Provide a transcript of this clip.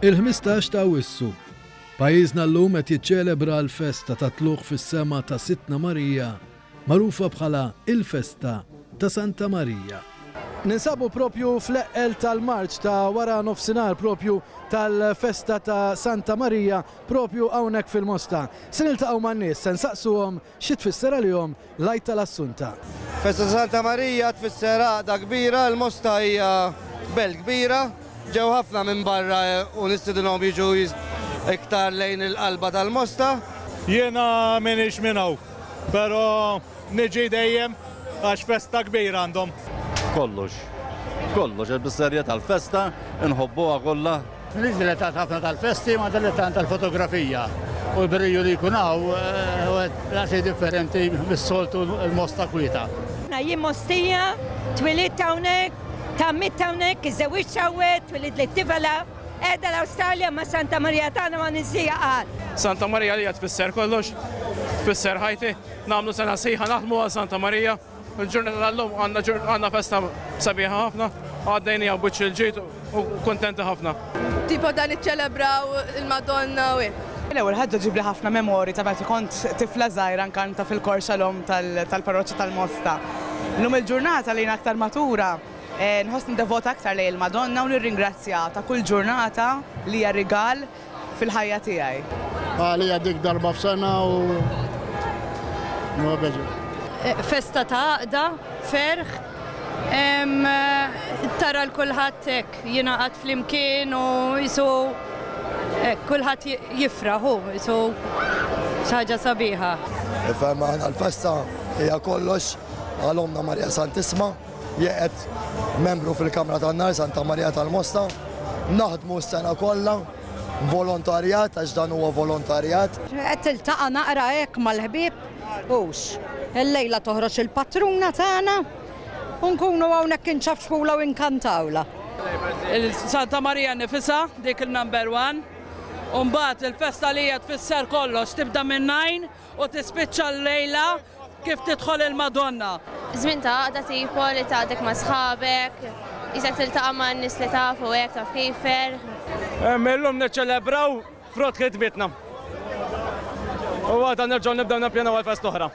Il-15 ta' Awwissu, pajjiżna llum qed jiċċelebra l-festa ta' tluq fis-sema ta' Sittna Marija, magħrufa bħala il-Festa ta' Santa Marija. Ninsabu propju fl-eqqel tal-Marċ ta' wara nofsinhar propju tal-Festa ta' Santa Marija propju hawnhekk fil-Mosta. Se niltaqgħu man-nies, se nsaqsuhom xi tfisser għalihom l-Għid tal-Assunta. Festa ta' Santa Marija tfisser għaqda kbira, l-Mosta hija belt kbira. Ġew ħafna minn barra u nistidinhom jiġu iktar lejn il-qalba tal-Mosta. Jiena minix minn hawn, però niġi dejjem għax festa kbira għandhom. Kollox il-bisserja tal-festa nħobbuha kollha. L-iżdiletat ħafna tal-festi ma dilettant tal-fotografija. U l-brilju li jkun hawn għaxi differenti mis-soltu l-Mosta kwieta. Jien Mostija, twilit hawnhekk, tammit hawnhekk, iżewwiġt hawnhekk, twilit li tifela, qiegħda l-Awstralja ma' Santa Marija tagħna ma ninsija qal. Santa Marija li tfisser kollox, tfisser ħajti, nagħmlu sena sieħa naħdmu għal Santa Marija. Il-ġurnata tal-lum għandna festa sabiħa ħafna, għaddejnija b'wiċċ il-ġid u kontenti ħafna. Tipo dan iċċelebraw il-Madonna u L-ewwel ħaġa ġibli ħafna memori ta' meta kont tifla żgħira nkanta fil-korxalhom tal-parroċċja tal-Mosta. Llum il-ġurnata li aktar matura nħoss nidevota aktar lejn il-Madonna u nirringrazzja ta' kull ġurnata li hija rigal fil-ħajja tiegħi. Għalija dik darba f'sena u festa ta' għaqda, ferħ, tara l-kulħadd hekk jingħaqad flimkien u jisu kulħadd jifraħu, jisu xi ħaġa sabiħa. Ifhem aħna l-festa hija kollox għal Omna Marija Santisma, jeqgħed membru fil-Kamra tan-Nar Santa Marija tal-Mosta, naħdmu s-sena kollha, volontarjat, għax dan huwa volontarjat. Qed tiltaqa' naqra hekk mal-ħbieb hux. Il-lejla toħroġ il-patruna tagħna u nkunu hawnhekk inċafxpula u inkantawla. Il-Santa Marija nifisha dik il-number 1. U mbagħad il-festa li hija tfisser kollox tibda minn 9 u tispiċċa l-lejla kif tidħol il-Madonna. Żmien ta' għaqda tipo li taqdek ma' sħabek, isek tiltaqa' ma' n-nies li tafu hekk taf kejfer. Illum niċċelebraw frott kitbitna. U għadha nerġgħu nibdew nippjanaw għal fest oħra.